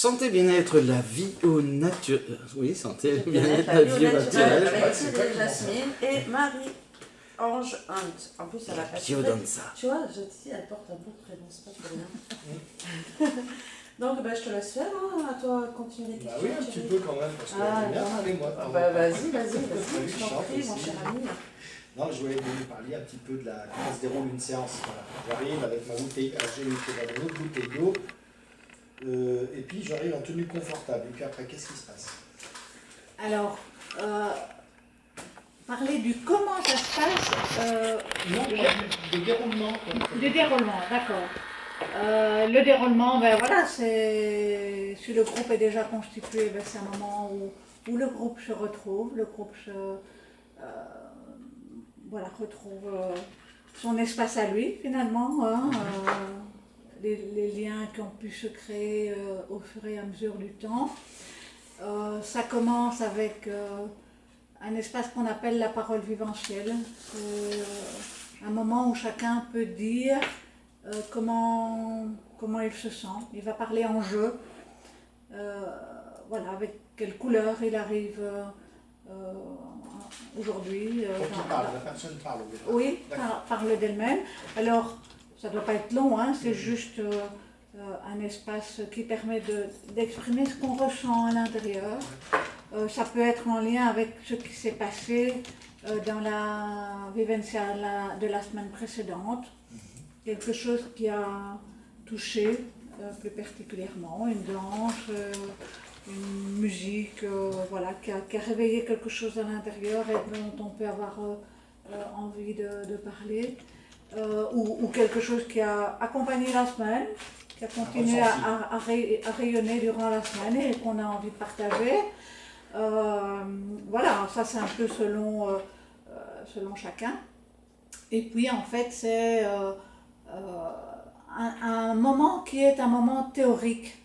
Santé, bien-être, la vie au naturel. Oui, santé, bien-être, la vie au naturel. Avec Céline Jasmine et Marie-Ange Hunt. En plus, elle a pas Biodanza. Tu vois, je te dis, elle porte un beau prénom, c'est pas pour rien. Donc, je te laisse faire, hein, à toi, continuer les questions. Oui, un petit peu quand même, parce que j'aime bien parler moi. Vas-y, je t'en prie, mon cher ami. Non, je voulais vous parler un petit peu de comment se déroule une séance. Voilà. J'arrive avec ma bouteille, j'ai une autre bouteille d'eau, et puis j'arrive en tenue confortable. Et puis après, qu'est-ce qui se passe? Alors, parler du comment ça se passe. Non, de déroulement. Du déroulement, d'accord. Le déroulement, voilà, c'est si le groupe est déjà constitué, c'est un moment où le groupe se retrouve, le groupe retrouve son espace à lui finalement, hein, les liens qui ont pu se créer au fur et à mesure du temps. Ça commence avec un espace qu'on appelle la parole viventielle. C'est un moment où chacun peut dire comment il se sent. Il va parler en jeu. Voilà, avec quelle couleur il arrive aujourd'hui. La personne parle. Oui, parle d'elle-même. Alors, ça ne doit pas être long, hein, c'est juste un espace qui permet d'exprimer ce qu'on ressent à l'intérieur. Ça peut être en lien avec ce qui s'est passé dans la vivencia de la semaine précédente. Quelque chose qui a touché plus particulièrement, une danse, une musique, voilà, qui a réveillé quelque chose à l'intérieur et dont on peut avoir envie de parler, ou quelque chose qui a accompagné la semaine, qui a continué à rayonner durant la semaine et qu'on a envie de partager. Voilà, ça c'est un peu selon chacun. Et puis en fait c'est un moment qui est un moment théorique.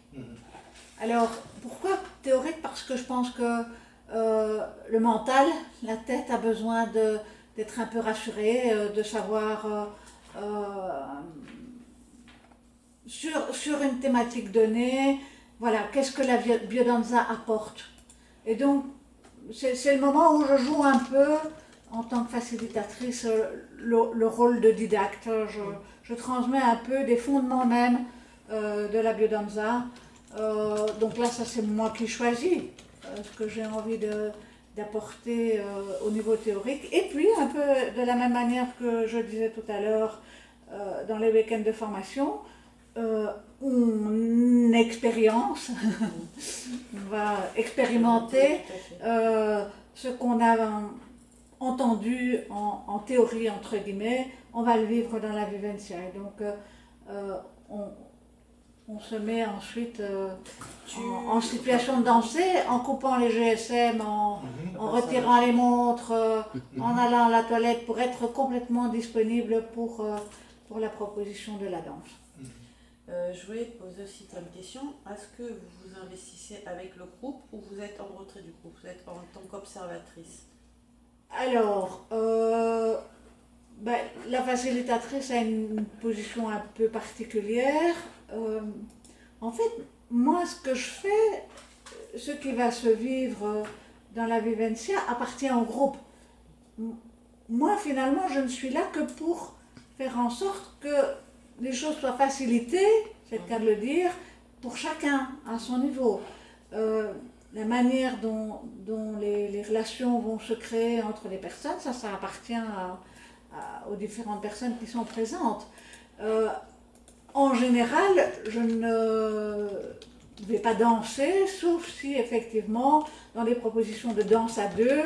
Alors pourquoi théorique? Parce que je pense que le mental, la tête a besoin d'être un peu rassurée, de savoir sur une thématique donnée, voilà, qu'est-ce que la biodanza apporte. Et donc c'est le moment où je joue un peu en tant que facilitatrice le rôle de didacte. Je transmets un peu des fondements même de la biodanza. Donc là, ça c'est moi qui choisis ce que j'ai envie d'apporter au niveau théorique. Et puis, un peu de la même manière que je disais tout à l'heure dans les week-ends de formation, on expérience, on va expérimenter ce qu'on a entendu en théorie, entre guillemets, on va le vivre dans la vivencia. Et donc, on se met ensuite en situation de danser, en coupant les GSM, en retirant les montres, en allant à la toilette pour être complètement disponible pour la proposition de la danse. Je voulais te poser aussi comme question, est-ce que vous vous investissez avec le groupe ou vous êtes en retrait du groupe? Vous êtes en tant qu'observatrice? Alors, la facilitatrice a une position un peu particulière. En fait, moi, ce que je fais, ce qui va se vivre dans la vivencia appartient au groupe. Moi, finalement, je ne suis là que pour faire en sorte que les choses soient facilitées, c'est le cas de le dire, pour chacun à son niveau. La manière dont les relations vont se créer entre les personnes, ça appartient aux différentes personnes qui sont présentes. En général, je ne vais pas danser, sauf si effectivement, dans les propositions de danse à deux,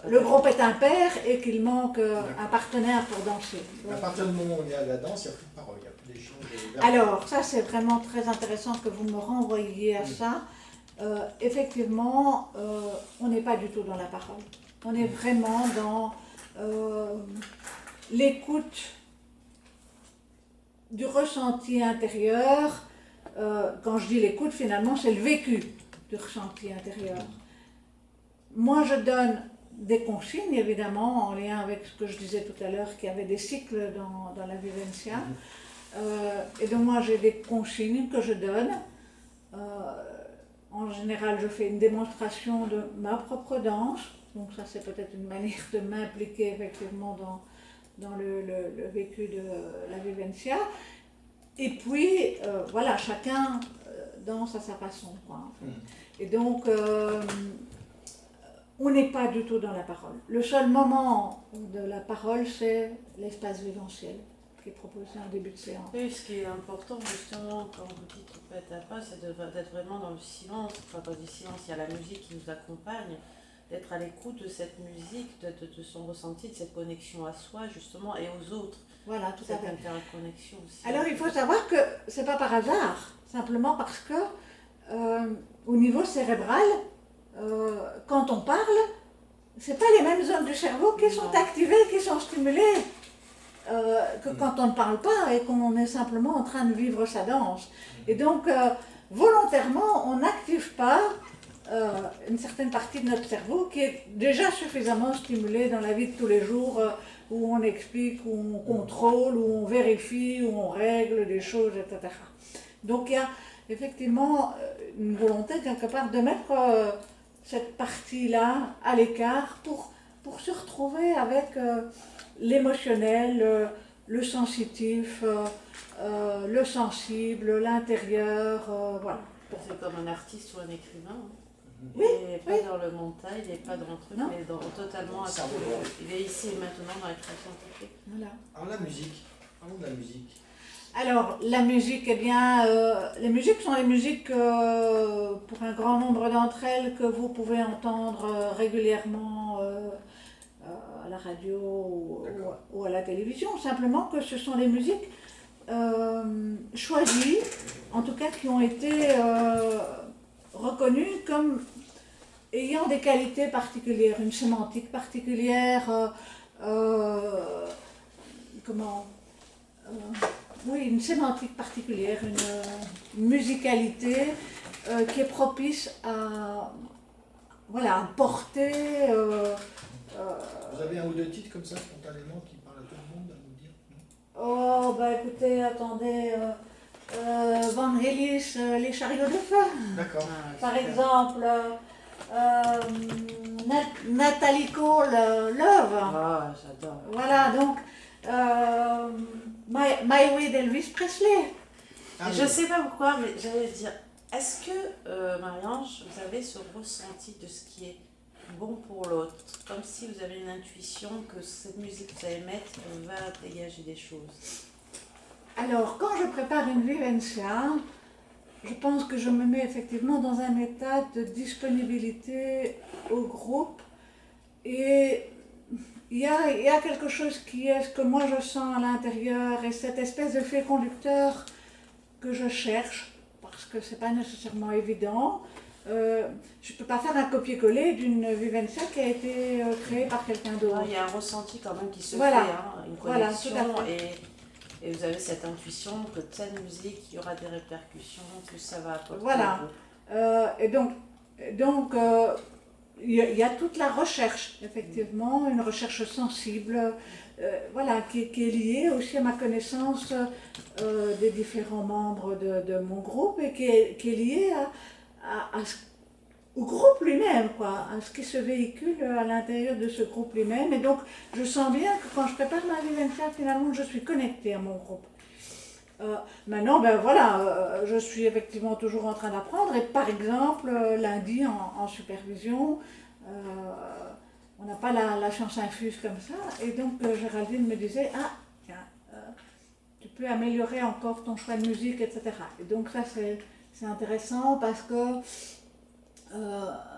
le groupe est impair et qu'il manque un partenaire pour danser. À partir du moment où il y a la danse, il n'y a plus de parole, il n'y a plus d'échange. Alors, ça c'est vraiment très intéressant que vous me renvoyiez à ça. Effectivement, on n'est pas du tout dans la parole. On est vraiment dans l'écoute du ressenti intérieur. Quand je dis l'écoute, finalement, c'est le vécu du ressenti intérieur. Moi, je donne des consignes, évidemment, en lien avec ce que je disais tout à l'heure, qu'il y avait des cycles dans la vivencia. Et donc, moi, j'ai des consignes que je donne En général, je fais une démonstration de ma propre danse. Donc ça, c'est peut-être une manière de m'impliquer effectivement dans le vécu de la vivencia. Et puis, voilà, chacun danse à sa façon, quoi. Et donc, on n'est pas du tout dans la parole. Le seul moment de la parole, c'est l'espace viventiel qui est proposé en début de séance. Oui, ce qui est important justement quand vous dites on peut être à pas, c'est d'être vraiment dans le silence. Enfin, quand je dis silence, il y a la musique qui nous accompagne, d'être à l'écoute de cette musique, de son ressenti, de cette connexion à soi justement et aux autres. Voilà, tout à Cette fait. interconnexion aussi. Alors, il faut savoir que c'est pas par hasard, simplement parce que au niveau cérébral, quand on parle, c'est pas les mêmes zones du cerveau qui sont activées, qui sont stimulées. Que quand on ne parle pas et qu'on est simplement en train de vivre sa danse. Et donc, volontairement, on n'active pas une certaine partie de notre cerveau qui est déjà suffisamment stimulée dans la vie de tous les jours, où on explique, où on contrôle, où on vérifie, où on règle des choses, etc. Donc, il y a effectivement une volonté, quelque part, de mettre cette partie-là à l'écart pour se retrouver avec l'émotionnel, le sensitif, le sensible, l'intérieur, voilà. C'est comme un artiste ou un écrivain. Oui, Il n'est pas dans le mental, il n'est pas dans le truc, Non. mais totalement à Ça, il est ici et maintenant dans la création artistique. Voilà. Alors la musique, parlons de la musique. Alors, la musique, eh bien, les musiques sont les musiques, pour un grand nombre d'entre elles, que vous pouvez entendre régulièrement à la radio ou à la télévision. Simplement que ce sont des musiques choisies, en tout cas qui ont été reconnues comme ayant des qualités particulières, une sémantique particulière, oui, une sémantique particulière, une musicalité qui est propice à, voilà, à porter. Vous avez un ou deux titres comme ça spontanément qui parlent à tout le monde à nous dire? Oh, bah écoutez, attendez, Van Heli's Les chariots de feu, D'accord. par exemple, Nathalie Cole, Love. Ah, j'adore. Voilà, donc, My Way d'Elvis Presley. Ah, Je sais pas pourquoi, mais j'allais dire, est-ce que, Marie-Ange, vous avez ce ressenti de ce qui est bon pour l'autre? Comme si vous avez une intuition que cette musique que vous allez mettre va dégager des choses. Alors, quand je prépare une vivencia, je pense que je me mets effectivement dans un état de disponibilité au groupe et il y a quelque chose qui est ce que moi je sens à l'intérieur et cette espèce de fil conducteur que je cherche parce que c'est pas nécessairement évident. Je ne peux pas faire un copier-coller d'une vivencia qui a été créée par quelqu'un d'autre. Il y a un ressenti quand même qui se Voilà. fait, hein, une Voilà, connexion tout à et vous avez cette intuition que telle musique, il y aura des répercussions, que ça va apporter. Voilà. Et donc il y a toute la recherche, effectivement, une recherche sensible, voilà, qui est liée aussi à ma connaissance des différents membres de mon groupe et qui est liée au groupe lui-même, quoi, à ce qui se véhicule à l'intérieur de ce groupe lui-même. Et donc, je sens bien que quand je prépare ma vivencia, finalement, je suis connectée à mon groupe. Maintenant, ben voilà, je suis effectivement toujours en train d'apprendre. Et par exemple, lundi, en supervision, on n'a pas la chance infuse comme ça. Et donc, Géraldine me disait, ah, tiens, tu peux améliorer encore ton choix de musique, etc. Et donc, ça, c'est intéressant parce que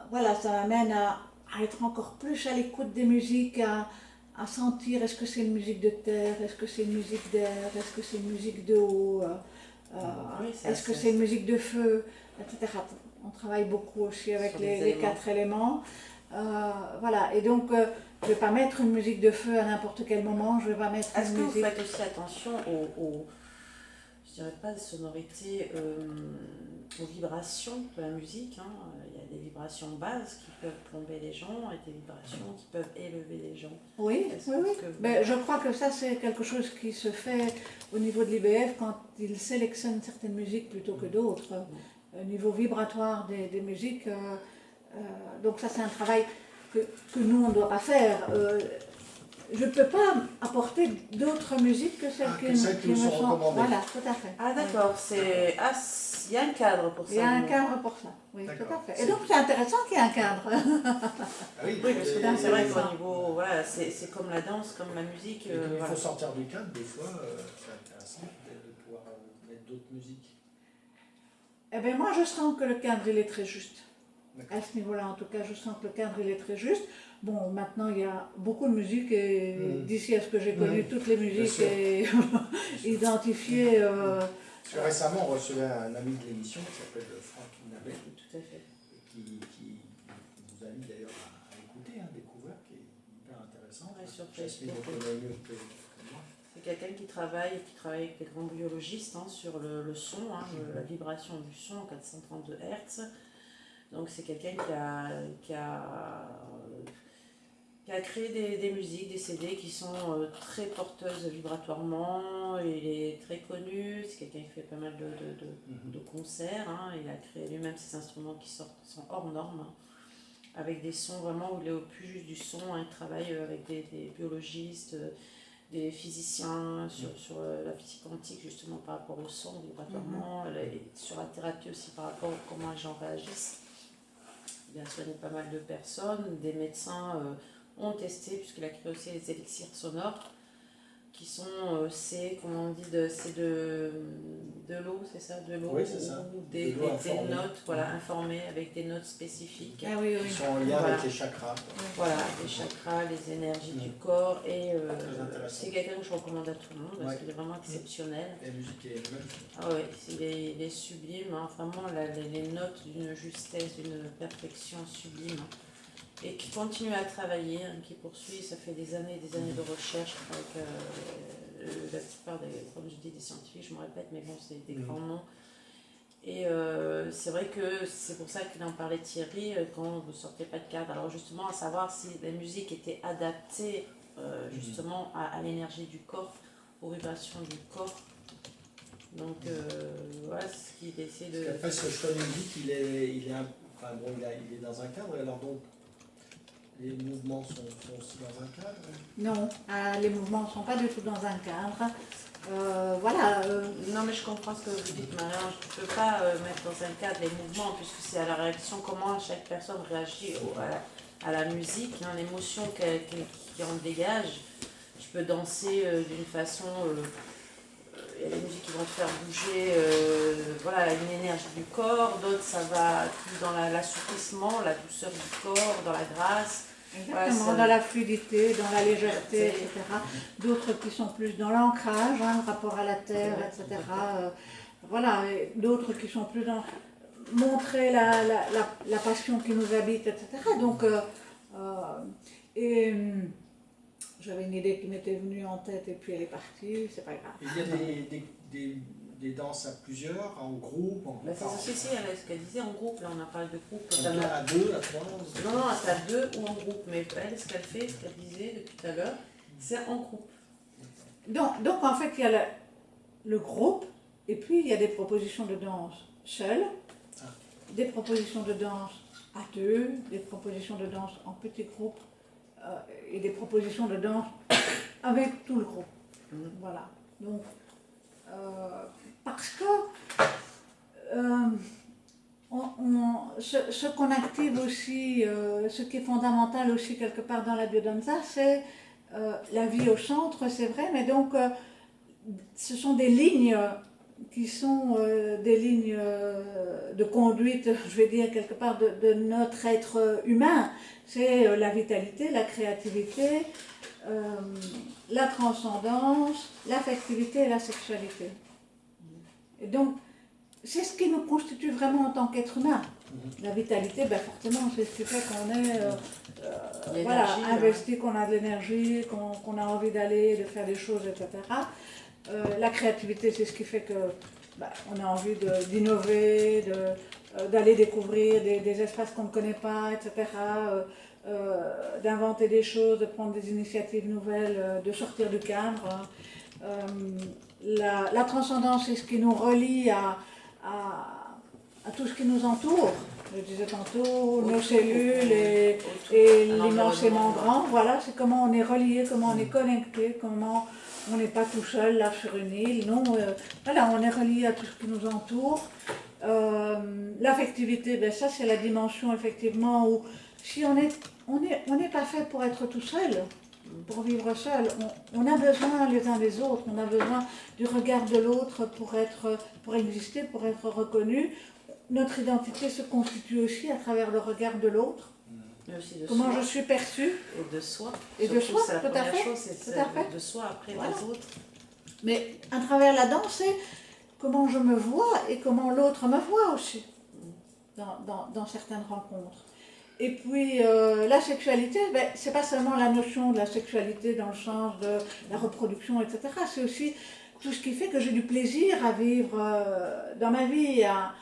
voilà, ça m'amène à être encore plus à l'écoute des musiques, à sentir est-ce que c'est une musique de terre, est-ce que c'est une musique d'air, est-ce que c'est une musique d'eau, Oui, est-ce que c'est une musique de feu, etc. On travaille beaucoup aussi avec Sur les les 4 éléments. Voilà, et donc je ne vais pas mettre une musique de feu à n'importe quel moment, je ne vais pas mettre Est-ce une que musique... vous faites aussi attention je dirais pas sonorités, aux vibrations de la musique, hein. Il y a des vibrations basses qui peuvent plomber les gens et des vibrations qui peuvent élever les gens. Oui, Est-ce oui, oui. que vous- Ben, je crois que ça, c'est quelque chose qui se fait au niveau de l'IBF quand ils sélectionnent certaines musiques plutôt que d'autres. niveau vibratoire des musiques. Donc ça c'est un travail que nous on ne doit pas faire. Je ne peux pas apporter d'autres musiques que celles qui me sont recommandées. Voilà, tout à fait. Ah d'accord, il y a un cadre pour ça. Il y a un cadre pour ça, oui, tout D'accord. à fait. Et donc c'est intéressant qu'il y ait un cadre. Ah oui, Oui, parce que et- c'est vrai et- qu'au niveau, voilà, c'est comme la danse, comme la musique. et comme il voilà. faut sortir du cadre, des fois, c'est intéressant de pouvoir mettre d'autres musiques. Eh bien moi je sens que le cadre il est très juste. D'accord. À ce niveau-là en tout cas je sens que le cadre il est très juste. Bon maintenant il y a beaucoup de musique et d'ici à ce que j'ai connu toutes les musiques sûr. et identifiées. Parce que récemment, on recevait un ami de l'émission qui s'appelle Franck Nabet, Tout à fait. qui vous invite d'ailleurs à écouter, découvrir, qui est hyper intéressant. Ouais, sur Jasmine Facebook. le connaît mieux que moi. C'est quelqu'un qui travaille avec des grands biologistes sur le son, la vibration du son, 432 Hz. Donc c'est quelqu'un qui a créé des musiques, des CD qui sont très porteuses vibratoirement. Il est très connu, c'est quelqu'un qui fait pas mal de concerts. Il a créé lui-même ses instruments qui sont hors normes, avec des sons vraiment où il est au plus juste du son. Il travaille avec des biologistes, des physiciens sur la physique quantique justement par rapport au son vibratoirement, et sur la thérapie aussi par rapport à comment les gens réagissent. Il a soigné pas mal de personnes, des médecins ont testé, puisqu'il a créé aussi les élixirs sonores, qui sont, comment on dit, c'est de l'eau, c'est ça, de l'eau, Oui, c'est ça. ou De des l'eau informée. notes, voilà, informées avec des notes spécifiques. Ah oui, Qui oui. sont en lien Voilà. avec les chakras. Voilà, les chakras, les énergies du corps, et Très intéressant. c'est quelqu'un que je recommande à tout le monde parce Ouais. qu'il est vraiment exceptionnel. Et la musique est magnifique. Ah ouais, il est sublime, vraiment les notes d'une justesse, d'une perfection sublime, et qui continue à travailler, qui poursuit, ça fait des années de recherche avec la plupart comme je dis, des scientifiques, je me répète, mais bon, c'est des grands noms. Et c'est vrai que c'est pour ça qu'il en parlait Thierry, quand vous ne sortez pas de cadre. Alors justement, à savoir si la musique était adaptée justement à l'énergie du corps, aux vibrations du corps. Donc voilà ce qu'il essaie de... Après, ce choix de musique, il est dans un cadre, alors donc les mouvements sont aussi dans un cadre. Non, les mouvements ne sont pas du tout dans un cadre. Voilà. Non mais je comprends ce que vous dites Marianne, je ne peux pas mettre dans un cadre les mouvements puisque c'est à la réaction, comment chaque personne réagit à la musique, l'émotion qui en dégage. Je peux danser d'une façon, il y a des musiques qui vont te faire bouger voilà, une énergie du corps, d'autres ça va plus dans l'assouplissement, la douceur du corps, dans la grâce. Exactement, Voilà, dans la fluidité, dans la légèreté, C'est- etc. D'autres qui sont plus dans l'ancrage, le rapport à la terre, etc. Voilà, et d'autres qui sont plus dans montrer la passion qui nous habite, etc. Donc, j'avais une idée qui m'était venue en tête et puis elle est partie, c'est pas grave. Il y a des danses à plusieurs, en groupe, Bah, c'est ça, si, ce qu'elle disait en groupe, là on a parlé de groupe. à deux, à trois. Non, c'est à deux ou en groupe, mais elle, ce qu'elle fait, ce qu'elle disait depuis tout à l'heure, c'est en groupe. Donc en fait, il y a le groupe et puis il y a des propositions de danse seules, des propositions de danse à deux, des propositions de danse en petit groupe et des propositions de danse avec tout le groupe. Voilà. Donc, parce que ce qu'on active aussi, ce qui est fondamental aussi quelque part dans la biodanza, c'est la vie au centre, c'est vrai, mais donc ce sont des lignes qui sont des lignes de conduite, je vais dire quelque part, de notre être humain. C'est la vitalité, la créativité, la transcendance, l'affectivité et la sexualité. Et donc, c'est ce qui nous constitue vraiment en tant qu'être humain. La vitalité, ben forcément, c'est ce qui fait qu'on est voilà, investi, qu'on a de l'énergie, qu'on a envie d'aller, de faire des choses, etc. La créativité, c'est ce qui fait que on a envie d'innover, d'aller découvrir des espaces qu'on ne connaît pas, etc. D'inventer des choses, de prendre des initiatives nouvelles, de sortir du cadre. La transcendance, c'est ce qui nous relie à à tout ce qui nous entoure. Je disais tantôt, nos cellules et l'immensément grand. Voilà, c'est comment on est relié, comment on est connecté, comment on n'est pas tout seul là sur une île. Non, voilà, on est relié à tout ce qui nous entoure. L'affectivité, ben ça c'est la dimension effectivement où si on n'est pas fait pour être tout seul, pour vivre seul, on a besoin les uns des autres, on a besoin du regard de l'autre pour exister, pour être reconnu. Notre identité se constitue aussi à travers le regard de l'autre. Mais aussi de Comment soi. je suis perçue. Et de soi. Et de Surtout, soi, c'est la tout à première fait, chose, c'est tout à fait. de soi, après Voilà. des autres. Mais à travers la danse, c'est comment je me vois et comment l'autre me voit aussi dans certaines rencontres. Et puis la sexualité, ben, c'est pas seulement la notion de la sexualité dans le sens de la reproduction, etc. C'est aussi tout ce qui fait que j'ai du plaisir à vivre dans ma vie, à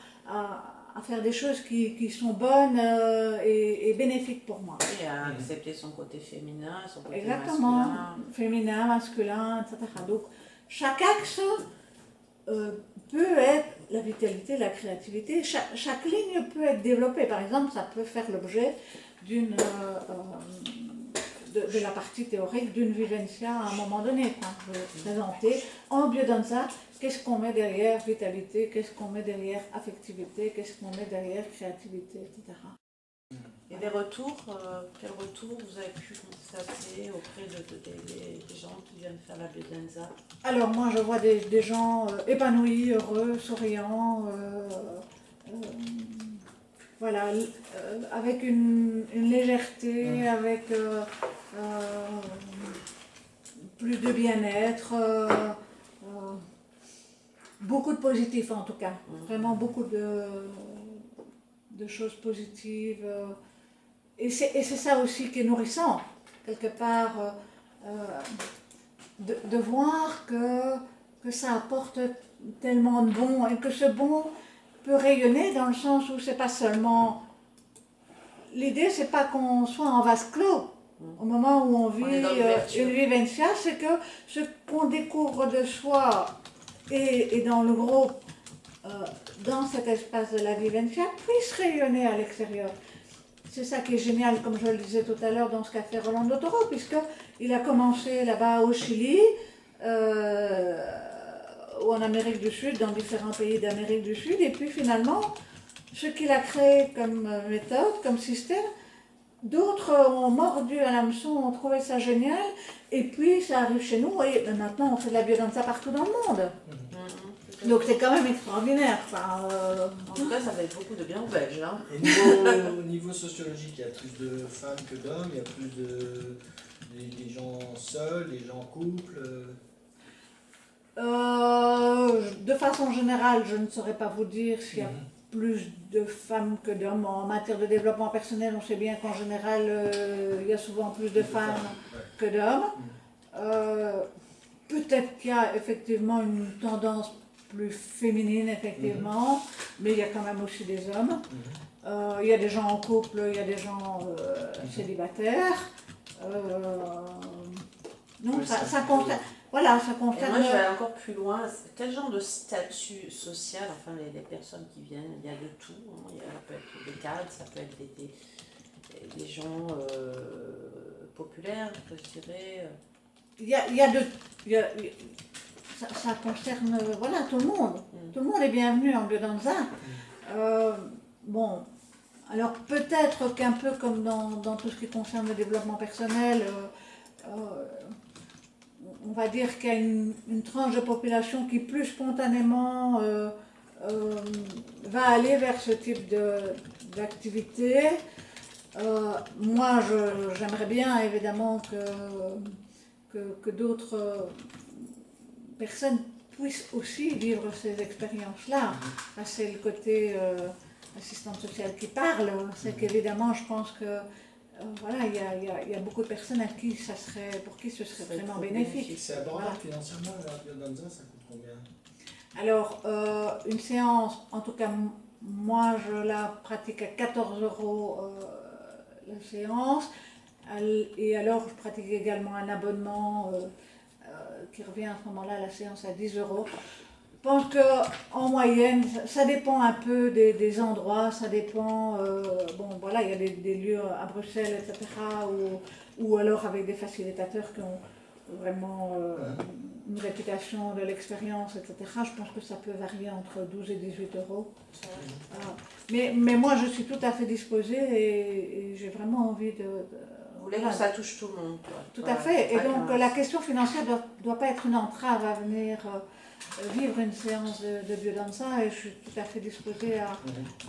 faire des choses qui sont bonnes et bénéfiques pour moi. Et à accepter son côté féminin, son côté Exactement, masculin. féminin, masculin, etc. Donc chaque axe peut être la vitalité, la créativité. Chaque ligne peut être développée. Par exemple, ça peut faire l'objet de la partie théorique d'une vivencia à un moment donné. Quand je vais présenter en biodanza, qu'est-ce qu'on met derrière vitalité, qu'est-ce qu'on met derrière affectivité, qu'est-ce qu'on met derrière créativité, etc. Et des retours, quel retour vous avez pu constater auprès des gens qui viennent faire la biodanza? Alors moi je vois des gens épanouis, heureux, souriants, voilà, avec une légèreté, avec plus de bien-être, beaucoup de positif en tout cas, vraiment beaucoup de choses positives. Et c'est ça aussi qui est nourrissant, quelque part, de voir que ça apporte tellement de bon et que ce bon peut rayonner dans le sens où c'est pas seulement... L'idée, c'est pas qu'on soit en vase clos. Au moment où on vit une vivencia, c'est que ce qu'on découvre de soi et dans le groupe, dans cet espace de la vivencia, puisse rayonner à l'extérieur. C'est ça qui est génial, comme je le disais tout à l'heure, dans ce qu'a fait Rolando Toro, puisqu'il a commencé là-bas au Chili, ou en Amérique du Sud, dans différents pays d'Amérique du Sud, et puis finalement, ce qu'il a créé comme méthode, comme système, d'autres ont mordu à l'hameçon, ont trouvé ça génial, et puis ça arrive chez nous, et maintenant on fait de la biodanza partout dans le monde. Donc c'est quand même extraordinaire. Enfin, En tout cas, ça fait beaucoup de bien aux Belges. Hein. Et niveau sociologique, il y a plus de femmes que d'hommes, il y a plus des gens seuls, des gens en couple. De façon générale, je ne saurais pas vous dire s'il y a plus de femmes que d'hommes. En matière de développement personnel, on sait bien qu'en général, il y a souvent plus de femmes que d'hommes. Peut-être qu'il y a effectivement une tendance plus féminine, effectivement, mais il y a quand même aussi des hommes. Il y a des gens en couple, il y a des gens célibataires. Non, ça concerne... Voilà, ça concerne... Et moi, je vais aller encore plus loin. Quel genre de statut social, enfin, les personnes qui viennent, il y a de tout. Hein. Ça peut être des cadres, ça peut être des gens populaires, je dirais. Ça concerne voilà, tout le monde. Tout le monde est bienvenu en biodanza. Bon, alors peut-être qu'un peu comme dans tout ce qui concerne le développement personnel, on va dire qu'il y a une tranche de population qui plus spontanément va aller vers ce type d'activité. Moi, j'aimerais bien évidemment que d'autres personnes puissent aussi vivre ces expériences-là. C'est le côté assistante sociale qui parle. C'est qu'évidemment, je pense que voilà, il y a beaucoup de personnes pour qui ce serait vraiment bénéfique. C'est abordable financièrement, la biodanza, ça coûte combien? Alors, une séance, en tout cas, moi, je la pratique à 14 € la séance. Et alors, je pratique également un abonnement qui revient à ce moment-là, la séance à 10 €. pense qu'en moyenne, ça dépend un peu des endroits, ça dépend, bon voilà, il y a des lieux à Bruxelles, etc., ou alors avec des facilitateurs qui ont vraiment une réputation de l'expérience, etc. Je pense que ça peut varier entre 12 et 18 euros. Voilà. Mais moi, je suis tout à fait disposée et j'ai vraiment envie de Vous voulez que ça touche tout le monde, quoi. tout Voilà, à fait. Et donc, mince. la question financière ne doit pas être une entrave à venir vivre une séance de biodanza et je suis tout à fait disposée à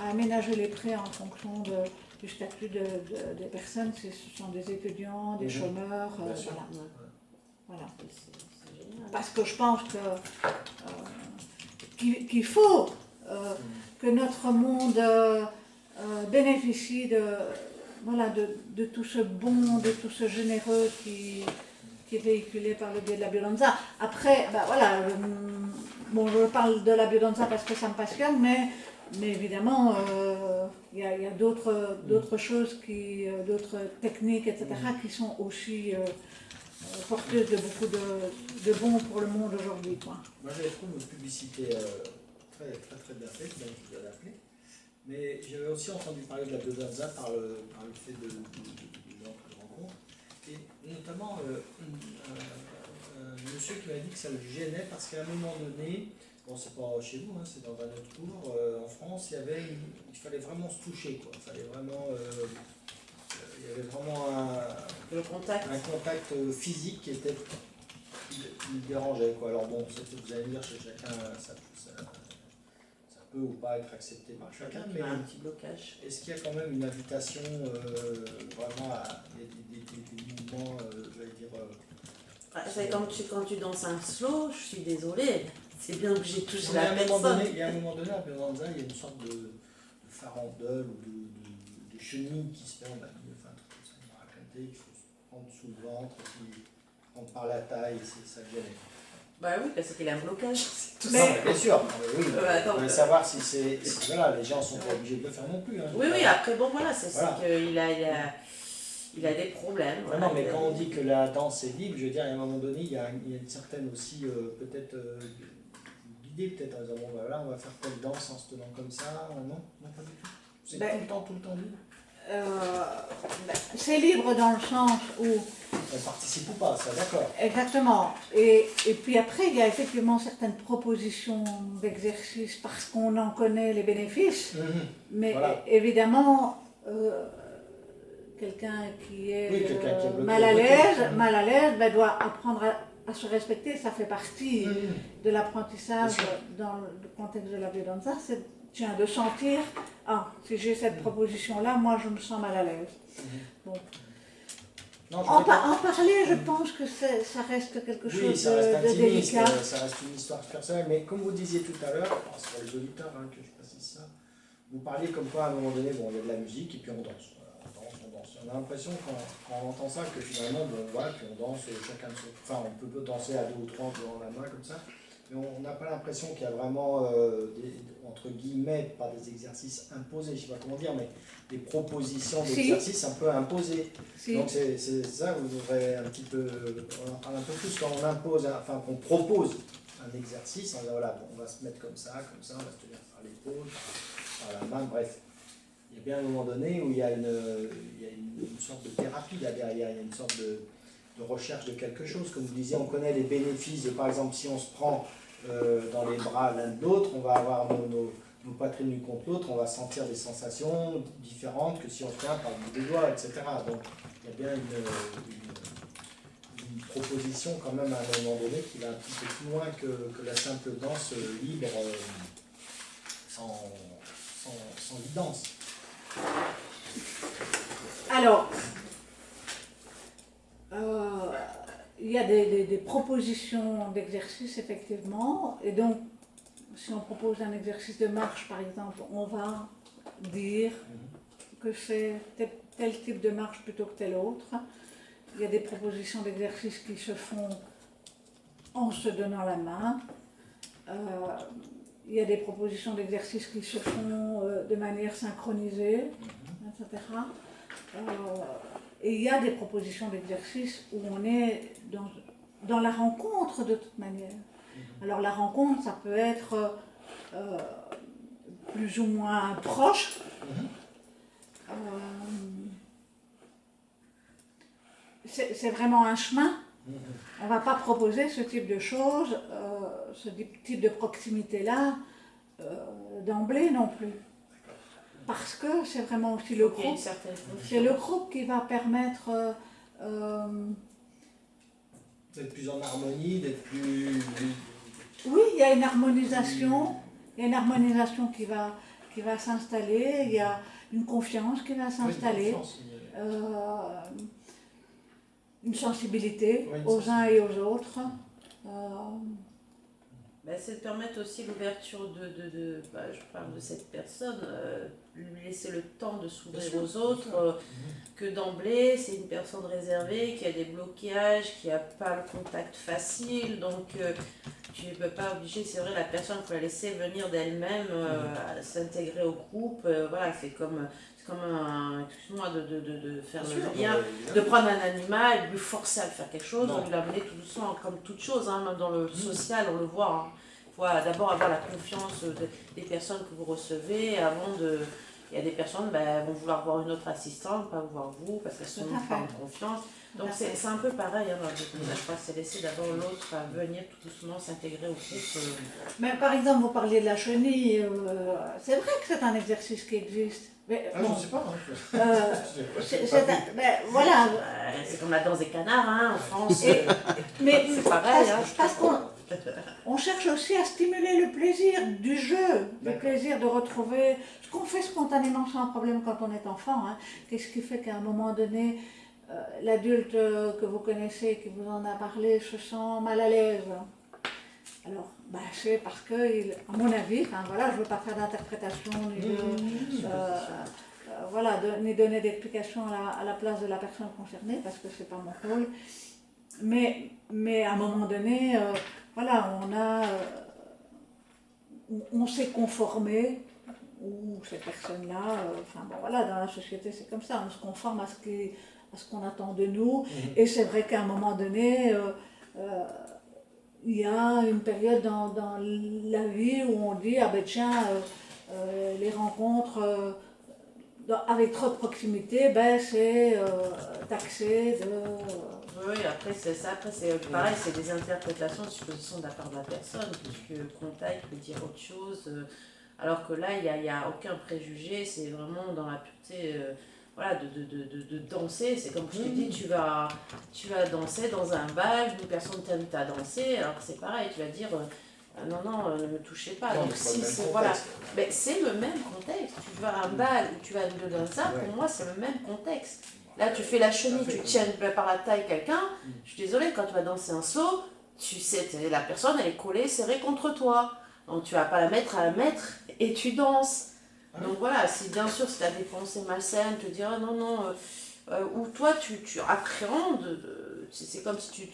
aménager les prix en fonction du statut des personnes, si ce sont des étudiants, des chômeurs, Bien sûr. voilà. Voilà. C'est génial. Parce que je pense qu'il faut que notre monde bénéficie de tout ce bon, de tout ce généreux qui est véhiculé par le biais de la biodanza. Après, voilà, bon, je parle de la biodanza parce que ça me passionne, mais évidemment, il y a d'autres choses, d'autres techniques, etc., qui sont aussi porteuses de beaucoup de bon pour le monde aujourd'hui, quoi. Moi, j'avais trouvé une publicité très, très, très bien faite, donc je l'avais appelée. Mais j'avais aussi entendu parler de la biodanza par le fait de rencontre. Et notamment, un monsieur qui m'a dit que ça le gênait parce qu'à un moment donné, bon, c'est pas chez vous, hein, c'est dans un autre cours, en France, il fallait vraiment se toucher, quoi. Il fallait vraiment. Il y avait vraiment Le contact. un contact physique qui le dérangeait, quoi. Alors bon, vous allez me dire, chez chacun, ça peut ou pas être accepté par chacun, mais un petit blocage. est-ce qu'il y a quand même une invitation vraiment à des mouvements, j'allais dire... C'est comme quand tu danses un slow, je suis désolée, c'est bien que j'ai touché il y a la personne. Il y a un moment donné, en biodanza, il y a une sorte de farandole ou de chenille qui se fait, on a dit, enfin, un truc comme ça, il m'a raconté, qu'il faut se prendre sous le ventre, puis prendre par la taille, ça gêne. Bah oui, parce qu'il a un blocage, c'est tout Mais- ça. Non, mais bien sûr, mais oui, Attends, on veut savoir si c'est... Voilà, les gens ne sont pas obligés de le faire non plus. Hein, Oui, après, bon, voilà, c'est Voilà. qu'il a des problèmes. Non, Voilà, non, mais quand on dit que la danse est libre, je veux dire, à un moment donné, il y a une certaine aussi, peut-être, l'idée, peut-être, en disant, bon, voilà, on va faire telle danse en se tenant comme ça, non, pas du tout. C'est Ben, tout le temps libre. C'est libre dans le sens où... On participe ou pas, ça, d'accord. Exactement. Et puis après, il y a effectivement certaines propositions d'exercice parce qu'on en connaît les bénéfices. Mais Voilà. évidemment, quelqu'un qui est, Oui, quelqu'un qui est bloqué, mal à l'aise, doit apprendre à se respecter. Ça fait partie de l'apprentissage Bien sûr. dans le contexte de la biodanza. C'est de sentir, si j'ai cette proposition-là, moi je me sens mal à l'aise. Bon. Non, je En voulais pas- parler, je pense que ça reste quelque chose Oui, ça reste de intimiste, délicat. ça reste une histoire personnelle, mais comme vous disiez tout à l'heure, c'est pour les auditeurs que je précise ça, vous parliez comme quoi à un moment donné, bon, il y a de la musique et puis on danse. Voilà, on danse. On a l'impression quand on entend ça que finalement, bon, voilà, puis on danse chacun de son... Enfin, on peut danser à 2 ou 3 devant la main comme ça, mais on n'a pas l'impression qu'il y a vraiment, entre guillemets, pas des exercices imposés, je ne sais pas comment dire, mais des propositions d'exercices un peu imposées. Si. Donc c'est ça, vous devrez un petit peu, on en parle un peu plus quand on impose, enfin qu'on propose un exercice, on dit voilà, bon, on va se mettre comme ça, on va se tenir par l'épaule, par la main, bref. Il y a bien un moment donné où il y a une sorte de thérapie là derrière, il y a une sorte de recherche de quelque chose. Comme vous disiez, on connaît les bénéfices de, par exemple, si on se prend dans les bras l'un de l'autre, on va avoir nos poitrines l'une contre l'autre, on va sentir des sensations différentes que si on tient par le bout des doigts, etc. Donc il y a bien une proposition quand même à un moment donné qui va un petit peu plus loin que la simple danse libre sans guidance. Alors, il y a des propositions d'exercice, effectivement, et donc, si on propose un exercice de marche, par exemple, on va dire que c'est tel type de marche plutôt que tel autre. Il y a des propositions d'exercice qui se font en se donnant la main. Il y a des propositions d'exercice qui se font de manière synchronisée, etc. Et il y a des propositions d'exercice où on est dans la rencontre de toute manière. Alors la rencontre, ça peut être plus ou moins proche. C'est vraiment un chemin. On ne va pas proposer ce type de choses, ce type de proximité-là, d'emblée non plus. Parce que c'est vraiment aussi le groupe. C'est le groupe qui va permettre d'être plus en harmonie, d'être plus... Oui, il y a une harmonisation. Il y a une harmonisation qui va s'installer. Il y a une confiance qui va s'installer. Une sensibilité aux uns et aux autres. C'est de permettre aussi l'ouverture je parle de cette personne, lui laisser le temps de s'ouvrir aux autres, que d'emblée c'est une personne réservée, qui a des blocages, qui n'a pas le contact facile, donc tu ne peux pas obliger, c'est vrai, la personne, il faut la laisser venir d'elle-même, s'intégrer au groupe, voilà, c'est comme excuse-moi de faire le lien, de prendre un animal et de lui forcer à le faire quelque chose, on lui l'amener tout doucement, comme toute chose, hein, même dans le social, on le voit. Il faut d'abord avoir la confiance des personnes que vous recevez avant de... Il y a des personnes vont vouloir voir une autre assistante, pas voir vous, parce qu'elles sont pas en confiance. Donc c'est un peu pareil dans le découpage, c'est laisser d'abord l'autre venir tout doucement s'intégrer au groupe. Mais par exemple, vous parliez de la chenille, c'est vrai que c'est un exercice qui existe. Mais, je ne sais pas. Voilà. C'est comme la danse des canards hein, en France. Mais c'est pareil. Parce qu'on cherche aussi à stimuler le plaisir du jeu, le plaisir de retrouver ce qu'on fait spontanément sans problème quand on est enfant. Hein. Qu'est-ce qui fait qu'à un moment donné, l'adulte que vous connaissez, qui vous en a parlé, se sent mal à l'aise? Alors, c'est parce que, à mon avis, je ne veux pas faire d'interprétation ni donner d'explication à la place de la personne concernée, parce que ce n'est pas mon rôle. Mais à un moment donné, on s'est conformé, ou ces personnes-là, dans la société c'est comme ça, on se conforme à ce qu'on attend de nous, et c'est vrai qu'à un moment donné, il y a une période dans la vie où on dit les rencontres avec trop de proximité, c'est taxé de... Oui, après c'est ça, c'est pareil, c'est des interprétations de suppositions de la part de la personne, puisque contact peut dire autre chose, alors que là il n'y a aucun préjugé, c'est vraiment dans la pureté de danser. C'est comme je te dis, tu vas danser dans un bal, une personne t'invite à danser, alors c'est pareil, tu vas dire non, ne me touchez pas. Non, donc si c'est mais c'est le même contexte. Tu vas à un bal ou tu vas à une danse, pour moi c'est le même contexte. Là tu fais la chenille, tu tiens par la taille quelqu'un, je suis désolée, quand tu vas danser un slow, tu sais, la personne elle est collée, serrée contre toi. Donc tu vas pas la mettre à 1 mètre et tu danses. Donc voilà, si bien sûr si tu as des pensées malsaines, te dire ou toi tu appréhendes, c'est comme si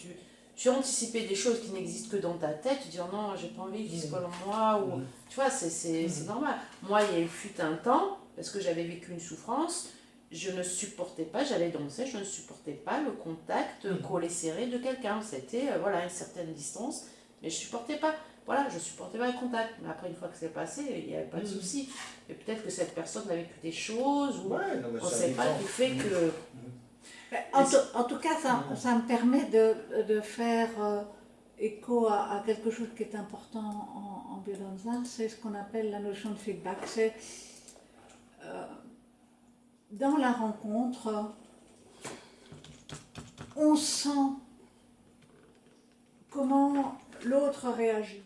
tu anticipais des choses qui n'existent que dans ta tête, tu dis non, j'ai pas envie qu'ils se collent en moi, ou tu vois, c'est normal. Moi, il fut un temps, parce que j'avais vécu une souffrance, je ne supportais pas, j'allais danser, je ne supportais pas le contact collé serré de quelqu'un. C'était une certaine distance, mais je supportais pas. Voilà, je supportais pas le contact. Mais après, une fois que c'est passé, il n'y avait pas de souci. Et peut-être que cette personne a vécu des choses, ou on ne sait pas, qui fait que... En tout cas, ça me permet de faire écho à quelque chose qui est important en biodanza, c'est ce qu'on appelle la notion de feedback. C'est dans la rencontre, on sent comment l'autre réagit.